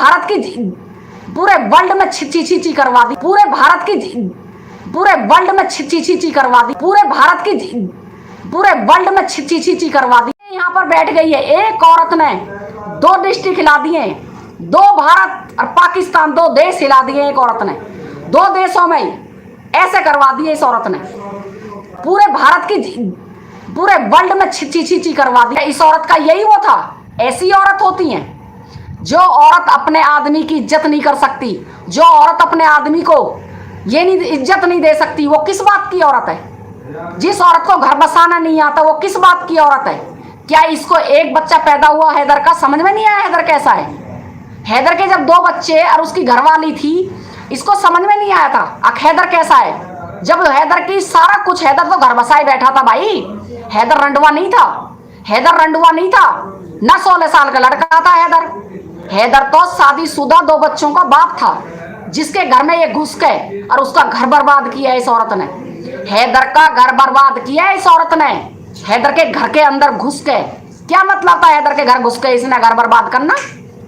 भारत की पूरे वर्ल्ड में छिची छिची करवा दी, पूरे भारत की पूरे वर्ल्ड में छिची छिची करवा दी, पूरे भारत की पूरे वर्ल्ड में छिची छिची करवा दी। यहाँ पर बैठ गई है एक औरत ने 2 डिस्ट्रिक्ट हिला दिए, 2 भारत और पाकिस्तान 2 देश हिला दिए। एक औरत ने 2 देशों में ऐसे करवा दिए। इस औरत ने पूरे भारत की पूरे वर्ल्ड में छिची छिची करवा दी। इस औरत का यही वो था। ऐसी औरत होती हैं जो औरत अपने आदमी की इज्जत नहीं कर सकती, जो औरत अपने आदमी को ये नहीं इज्जत नहीं दे सकती। वो किस बात की औरत है? जिस औरत को घर बसाना नहीं आता वो किस बात की औरत है? क्या इसको एक बच्चा पैदा हुआ हैदर का, समझ में नहीं आया हैदर कैसा है? हैदर के जब 2 बच्चे और उसकी घरवाली थी, इसको समझ में नहीं आया था हैदर कैसा है। जब हैदर की सारा कुछ, हैदर तो घर बसाए बैठा था भाई। हैदर रंडवा नहीं था, हैदर रंडवा नहीं था ना, 16 साल का लड़का था हैदर। हैदर तो शादीशुदा 2 बच्चों का बाप था, जिसके घर में ये घुस गए और उसका घर बर्बाद किया इस औरत ने। हैदर का घर बर्बाद किया इस औरत ने, हैदर के घर के अंदर घुस गए। क्या मतलब था हैदर के घर घुस के इसने घर बर्बाद करना?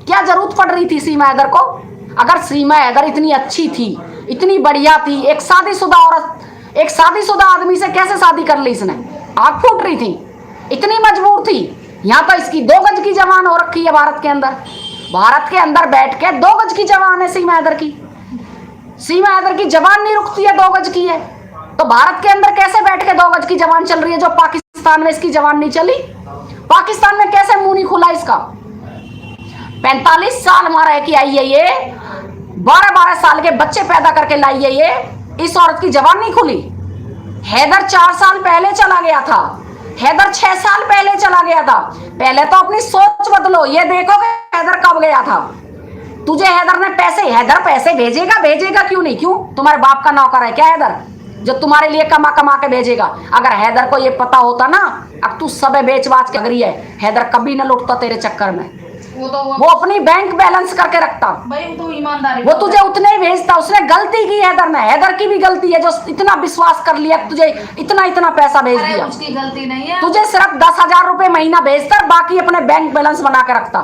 क्या जरूरत पड़ रही थी सीमा हैदर को? अगर सीमा हैदर इतनी अच्छी थी, इतनी बढ़िया थी, एक शादीशुदा औरत, एक शादीशुदा आदमी से कैसे शादी कर ली इसने? आग फूट रही थी, इतनी मजबूर थी। यहाँ तो इसकी 2 गज की जवान हो रखी है भारत के अंदर। भारत के अंदर बैठ के 2 गज की जवान है सीमा हैदर की। सीमा हैदर की जवान नहीं रुकती है, 2 गज की है। तो भारत के अंदर कैसे बैठ के 2 गज की जवान चल रही है, जो पाकिस्तान में इसकी जवान नहीं चली? पाकिस्तान में कैसे मुंह नहीं खुला इसका? 45 साल मारा है कि आई है ये, 12-12 साल के बच्चे पैदा करके लाई है ये। इस औरत की जवान नहीं खुली। हैदर 4 साल पहले चला गया था, हैदर 6 साल पहले चला गया था। पहले तो अपनी सोच बदलो, ये देखो कि हैदर कब गया था। तुझे हैदर ने हैदर पैसे भेजेगा क्यों नहीं? क्यों? तुम्हारे बाप का नौकर है क्या हैदर, जो तुम्हारे लिए कमा कमा के भेजेगा? अगर हैदर को ये पता होता ना, अब तू सब बेच बाच के गरी है, हैदर कभी न लुटता तेरे चक्कर में। वो अपनी बैंक बैलेंस करके रखता भाई, तो ईमानदारी, वो तुझे उतने ही भेजता। उसने गलती की हैदर ने, हैदर की भी गलती है जो इतना विश्वास कर लिया, तुझे इतना पैसा भेज दिया। उसकी गलती नहीं है, तुझे सिर्फ 10,000 रुपए महीना भेजता, बाकी अपने बैंक बैलेंस बना के रखता।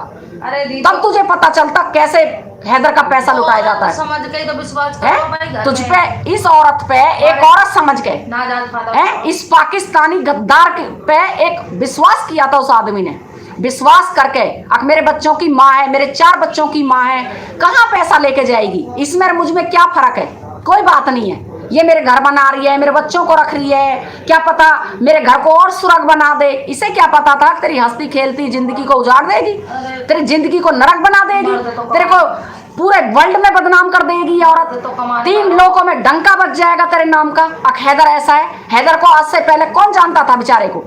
अरे तब तुझे पता चलता कैसे हैदर का पैसा लुटाया जाता है। समझ गई तो विश्वास करो तुझ पे, इस औरत पे एक औरत समझ गए ना, इस पाकिस्तानी गद्दार पे एक विश्वास किया था उस आदमी ने। विश्वास करके अब मेरे बच्चों की माँ है, मेरे 4 बच्चों की माँ है, कहाँ पैसा लेके जाएगी? इसमें मुझ में क्या फर्क है? कोई बात नहीं है। ये मेरे घर बना रही है, मेरे बच्चों को रख रही है, क्या पता मेरे घर को और सुरग बना दे। इसे क्या पता था तेरी हंसती खेलती जिंदगी को उजाड़ देगी, तेरी जिंदगी को नरक बना देगी, तेरे को पूरे वर्ल्ड में बदनाम कर देगी औरत। 3 लोगों में डंका बज जाएगा तेरे नाम का। हैदर ऐसा है। हैदर को आज से पहले कौन जानता था बेचारे को?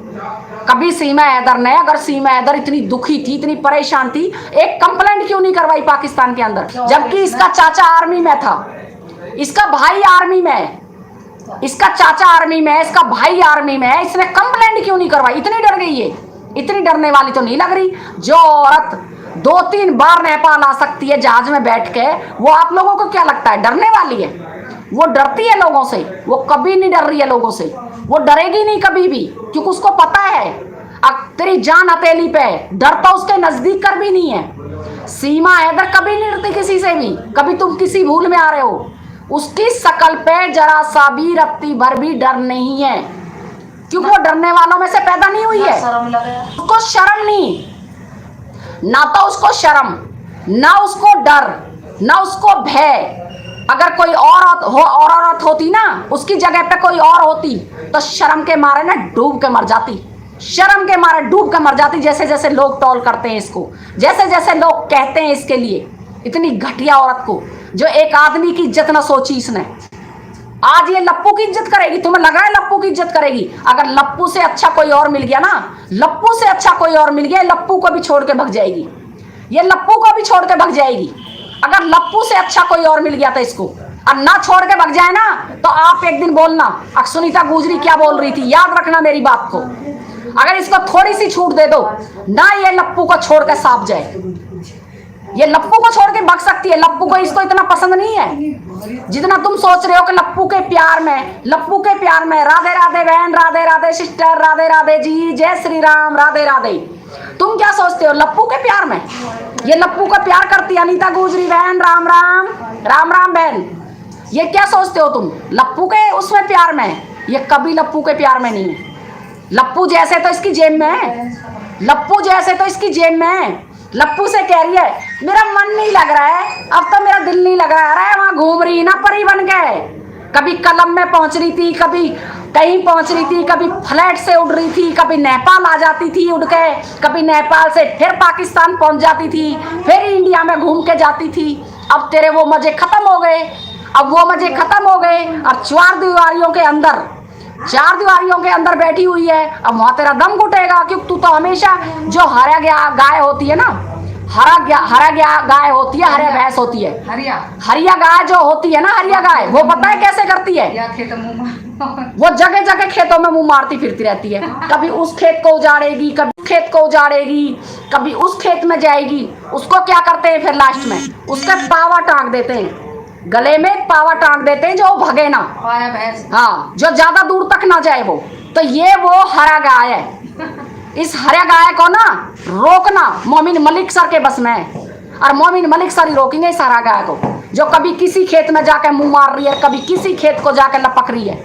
कभी सीमा हैदर ने, अगर सीमा हैदर इतनी दुखी थी, इतनी परेशान थी, एक कंप्लेंट क्यों नहीं करवाई पाकिस्तान के अंदर? जबकि इसका चाचा आर्मी में था, इसका भाई आर्मी में है, इसका चाचा आर्मी में है, इसका भाई आर्मी में है। इसने कंप्लेंट क्यों नहीं करवाई? इतनी डर गई है? इतनी डरने वाली तो नहीं लग रही। जो औरत 2-3 बार नेपाल आ सकती है जहाज में बैठ के, वो आप लोगों को क्या लगता है डरने वाली है? वो डरती है लोगों से, वो कभी नहीं डर रही है लोगों से, वो डरेगी नहीं कभी भी, क्योंकि उसको पता है अब तेरी जान हथेली पे, डर तो उसके नजदीक कर भी नहीं है। सीमा हैदर कभी नहीं डरती किसी से भी। कभी तुम किसी भूल में आ रहे हो, उसकी शकल पे जरा सा भी रत्ती भर भी डर नहीं है, क्योंकि वो डरने वालों में से पैदा नहीं हुई है। उसको शर्म नहीं, ना तो उसको शर्म, ना उसको डर, ना उसको भय। अगर कोई और औरत होती ना, उसकी जगह पे कोई और होती, तो शर्म के मारे ना डूब के मर जाती, शर्म के मारे डूब के मर जाती। जैसे जैसे लोग टॉल करते हैं इसको, जैसे जैसे लोग कहते हैं इसके लिए, इतनी घटिया औरत को, जो एक आदमी की इज्जत ना सोची इसने। आज ये लप्पू की इज्जत करेगी? तुम्हें लग रहा है लप्पू की इज्जत करेगी? अगर लप्पू से अच्छा कोई और मिल गया ना, लप्पू से अच्छा कोई और मिल गया, लप्पू को भी छोड़ के भग जाएगी। ये लप्पू को भी छोड़ के भग जाएगी। अगर लप्पू से अच्छा कोई और मिल गया था इसको, और ना छोड़ के भग जाए ना, तो आप एक दिन बोलना सुनीता गुजरी क्या बोल रही थी, याद रखना मेरी बात को। अगर इसको थोड़ी सी छूट दे दो ना, ये लप्पू को छोड़ के साफ जाए। ये लप्पू को छोड़ के भग सकती है। लप्पू को इसको इतना पसंद नहीं है जितना तुम सोच रहे हो कि लप्पू के प्यार में। राधे राधे बहन, राधे राधे सिस्टर, राधे राधे जी, जय श्री राम, राधे राधे। तुम क्या सोचते हो लप्पू के प्यार में? ये लप्पू का प्यार करती है अनीता गुजरी बहन। राम राम, राम राम बहन। ये क्या सोचते हो तुम लप्पू के उसमें प्यार में? ये कभी लप्पू के प्यार में नहीं है। लप्पू जैसे तो इसकी जेब में है, लप्पू जैसे तो इसकी जेब में है। लप्पू से कह रही है मेरा मन नहीं लग रहा है, अब तो मेरा दिल नहीं लग रहा है। अरे वहां घूम रही ना परी बन के, कभी कलम में पहुंच रही थी, कभी कहीं पहुंच रही थी, कभी फ्लैट से उड़ रही थी, कभी नेपाल आ जाती थी उड़ के, कभी नेपाल से फिर पाकिस्तान पहुंच जाती थी, फिर इंडिया में घूम के जाती थी। अब तेरे वो मजे खत्म हो गए, अब वो मजे खत्म हो गए। अब चार दीवारियों के अंदर बैठी हुई है। अब वहां तेरा दम घुटेगा, क्योंकि तू तो हमेशा जो हरा गया गाय होती है ना, हरा गया गाय होती है, हरिया भैंस होती है, हरिया गाय जो होती है ना, हरिया गाय, वो पता है कैसे करती है? वो जगह जगह खेतों में मुंह मारती फिरती रहती है। कभी उस खेत को उजाड़ेगी, कभी खेत को उजाड़ेगी, कभी उस खेत में जाएगी। उसको क्या करते हैं फिर लास्ट में? उसके पावा टांग देते हैं, गले में पावा टांग देते हैं जो भगे ना, हाँ, जो ज्यादा दूर तक ना जाए वो। तो ये वो हरा गाय है। इस हरा गाय को ना रोकना मोमिन मलिक सर के बस में है, और मोमिन मलिक सर ही रोकेंगे इस हरा गाय को, जो कभी किसी खेत में जाकर मुंह मार रही है, कभी किसी खेत को जाकर लपक रही है।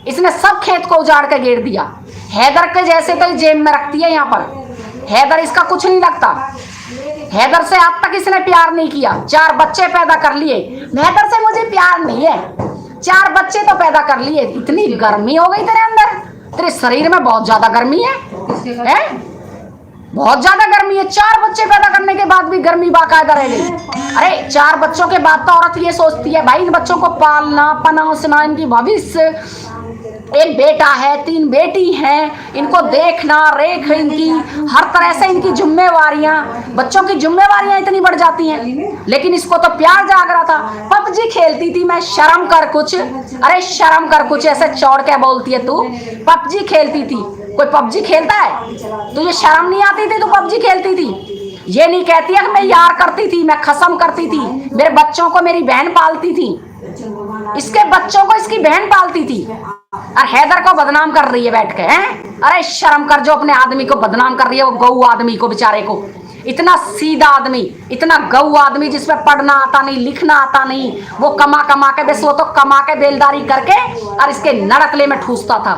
इसने सब खेत को उजाड़ के घेर दिया। हैदर के जैसे तो जेब में रखती है यहाँ पर। हैदर इसका कुछ नहीं लगता। हैदर से आज तक इसने प्यार नहीं किया। 4 बच्चे पैदा कर लिए। हैदर से मुझे प्यार नहीं है। 4 बच्चे तो पैदा कर लिए। इतनी गर्मी हो गई तेरे अंदर, तेरे शरीर में बहुत ज्यादा गर्मी है? बहुत ज्यादा गर्मी है। 4 बच्चे पैदा करने के बाद भी गर्मी बाकायदा रह गई। अरे 4 बच्चों के बाद तो औरत ये सोचती है भाई इन बच्चों को पालना पनौसना, इनकी भविष्य, एक बेटा है 3 बेटी हैं, इनको देखना रेख, इनकी हर तरह से इनकी जिम्मेवारियां, बच्चों की जिम्मेवारियां इतनी बढ़ जाती हैं। लेकिन इसको तो प्यार जाग रहा था। पबजी खेलती थी मैं, शर्म कर कुछ। अरे शर्म कर कुछ, ऐसे चौड़ के बोलती है तू? पबजी खेलती थी? कोई पबजी खेलता है? तुझे शर्म नहीं आती थी? तू पबजी खेलती थी? ये नहीं कहती है कि मैं यार करती थी, मैं खसम करती थी, मेरे बच्चों को मेरी बहन पालती थी, इसके बच्चों को इसकी बहन पालती थी, और हैदर को बदनाम कर रही है बैठ के, हैं? अरे शर्म कर, जो अपने आदमी को बदनाम कर रही है, वो गऊ आदमी को, बेचारे को। इतना सीधा आदमी, इतना गऊ आदमी जिसमें पढ़ना आता नहीं, लिखना आता नहीं, वो कमा कमा के, बस वो तो कमा के बेलदारी करके और इसके नड़कले में ठूसता था।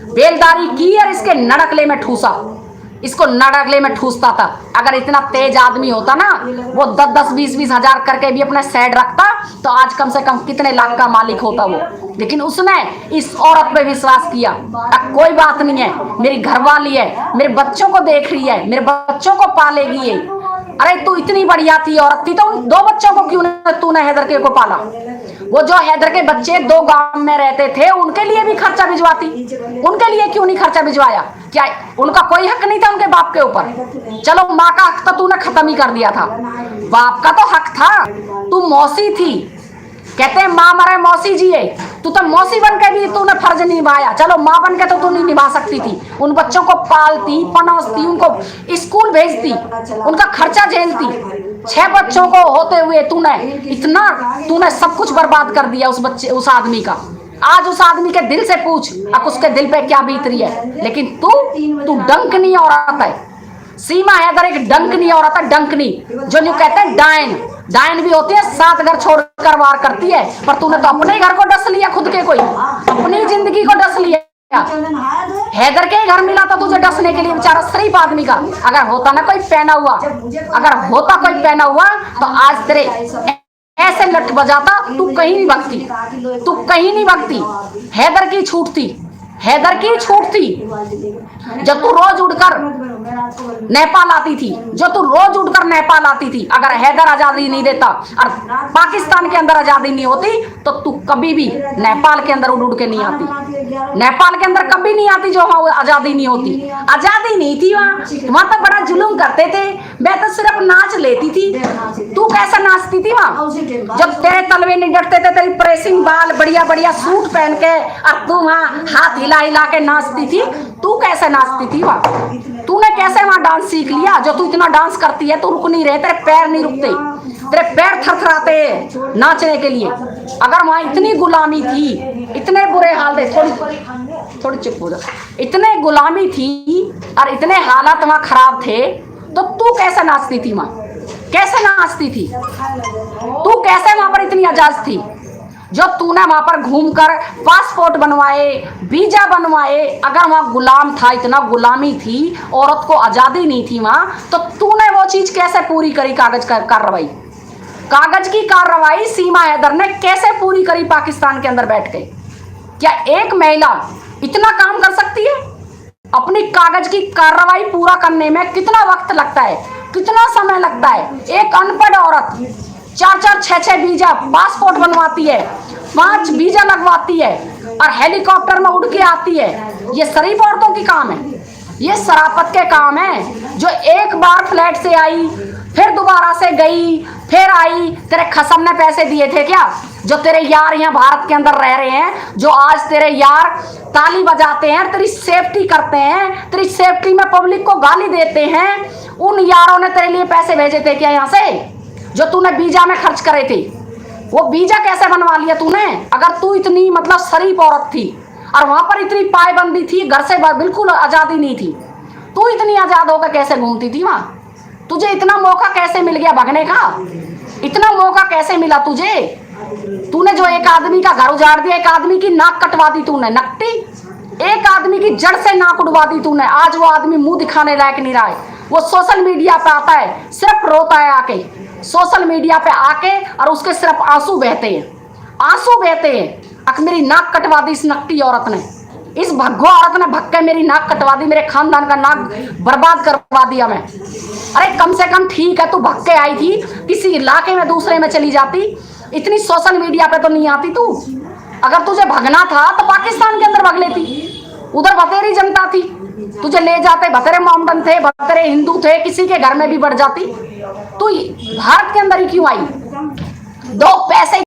बेलदारी की और इसके नड़कले में ठूसा, इसको नड़कले में ठूसता था। अगर इतना तेज आदमी होता ना, वो 10-10, 20-20 हजार करके भी अपना साइड रखता, तो आज कम से कम कितने लाख का मालिक होता वो। लेकिन उसने इस औरत पे विश्वास किया। अब कोई बात नहीं है, मेरी घरवाली है, मेरे बच्चों को देख रही है, मेरे बच्चों को पालेगी ये। अरे तू इतनी बढ़िया थी, औरत थी, तो उन 2 बच्चों को क्यों तूने हैदर के को पाला? वो जो हैदर के बच्चे 2 गांव में रहते थे, उनके लिए भी खर्चा भिजवाती, उनके लिए क्यों नहीं खर्चा भिजवाया? क्या उनका कोई हक नहीं था उनके बाप के ऊपर? चलो माँ का हक तो तूने खत्म ही कर दिया था, बाप का तो हक था। तू मौसी थी, कहते हैं माँ मरे मौसी जिए, तू तो मौसी बन के भी तूने फर्ज निभाया। चलो माँ बन के तो तू नहीं निभा सकती थी, उन बच्चों को पालती पनौसती, उनको स्कूल भेजती, उनका खर्चा झेलती। 6 बच्चों को होते हुए तूने सब कुछ बर्बाद कर दिया उस आदमी का। आज उस आदमी के दिल से पूछ, अब उसके दिल पे क्या बीत रही है। लेकिन तू डंकनी औरत है। सीमा हैदर एक डंकनी औरत है, डंकनी, जो न्यू कहते हैं डायन। डायन भी होती है, 7 घर छोड़कर वार करती है, पर तूने तो अपने घर को डस लिया, खुद के कोई अपनी जिंदगी को डस लिया। हैदर के घर मिला था तुझे डसने के लिए, बेचारा शरीफ आदमी का। अगर होता ना कोई पहना हुआ, अगर होता कोई पहना हुआ, तो आज तेरे ऐसे लठ बजाता, तू कहीं नहीं भगती, तू कहीं नहीं भगती। हैदर की छूट थी, हैदर की छूट थी। जब तू रोज उड़कर नेपाल आती थी, जो तू रोज उड़कर नेपाल आती थी, अगर हैदर आजादी नहीं देता और पाकिस्तान के अंदर आजादी नहीं होती, तो तू कभी भी नेपाल के अंदर उड़ के नहीं आती। नेपाल के अंदर कभी नहीं आती, जो वहां आजादी नहीं होती। आजादी नहीं थी वहां तो बड़ा जुलूम करते थे। मैं तो सिर्फ नाच लेती थी। तू कैसा नाचती थी वहां? जब तेरे तलवे नहीं डटते थे, तेरी प्रेसिंग बाल, बढ़िया बढ़िया सूट पहन के, और तू वहां हाथ हिला हिला के नाचती थी। तू कैसे नाचती थी वहां? तूने कैसे वहां डांस सीख लिया? जो तू इतना डांस करती है, तू रुक नहीं रहे, तेरे पैर नहीं रुकते, तेरे पैर थरथराते नाचने के लिए। अगर वहां इतनी गुलामी थी, इतने बुरे हाल थे, थोड़ी थोड़ी चुप हो जा। इतने गुलामी थी और इतने हालात वहां खराब थे, तो तू कैसे नाचती थी वहां? कैसे नाचती थी तू? कैसे वहां पर इतनी आजाद थी? जो तूने वहां पर घूमकर पासपोर्ट बनवाए, वीजा बनवाए, अगर वहां गुलाम था, इतना गुलामी थी, औरत को आजादी नहीं थी वहां, तो तूने वो चीज कैसे पूरी करी? कागज की कार्रवाई सीमा हैदर ने कैसे पूरी करी पाकिस्तान के अंदर बैठ के? क्या एक महिला इतना काम कर सकती है? अपनी कागज की कार्रवाई पूरा करने में कितना वक्त लगता है, कितना समय लगता है? एक अनपढ़ औरत 4-4, 6-6 वीजा, पासपोर्ट बनवाती है, 5 वीजा लगवाती है और हेलीकॉप्टर में उड़ के आती है। ये शरीफ औरतों की काम है? ये शराफत के काम है। जो एक बार फ्लैट से आई, फिर दोबारा से गई, फिर आई, तेरे खसम ने पैसे दिए थे क्या? जो तेरे यार यहाँ भारत के अंदर रह रहे हैं, जो आज तेरे यार ताली बजाते हैं, तेरी सेफ्टी करते हैं, तेरी सेफ्टी में पब्लिक को गाली देते हैं, उन यारों ने तेरे लिए पैसे भेजे थे क्या यहाँ से, जो तूने वीजा में खर्च करे थे? वो वीजा कैसे बनवा लिया तूने? अगर तू इतनी मतलब शरीफ औरत थी और वहां पर इतनी पायबंदी थी, घर से बिल्कुल आजादी नहीं थी, तू इतनी आजाद होकर कैसे घूमती थी वहां? तुझे इतना मौका कैसे मिल गया भगने का? इतना मौका कैसे मिला तुझे? तूने जो एक आदमी का घर उजाड़ दिया, एक आदमी की नाक कटवा दी तूने, नकटी, एक आदमी की जड़ से नाक उड़वा दी तूने। आज वो आदमी मुंह दिखाने लायक नहीं रहा है। वो सोशल मीडिया पे आता है, सिर्फ रोता है आके सोशल मीडिया पे आके, और उसके सिर्फ आंसू बहते हैं, आंसू बहते हैं। अक मेरी नाक कटवा दी इस नकटी औरत ने, इस भग्गो औरत ने भग के मेरी नाक कटवा दी, मेरे खानदान का नाक बर्बाद करवा दिया मैं। अरे कम से कम ठीक है, तू भग के आई थी, किसी इलाके में दूसरे में चली जाती, इतनी सोशल मीडिया पे तो नहीं आती तू। अगर तुझे भगना था तो पाकिस्तान के अंदर भग लेती, उधर बतेरी जनता थी, तुझे ले जाते, बतेरे मोमडन थे, बतेरे हिंदू थे, किसी के घर में भी बढ़ जाती। तू भारत के अंदर ही क्यों आई? दो पैसे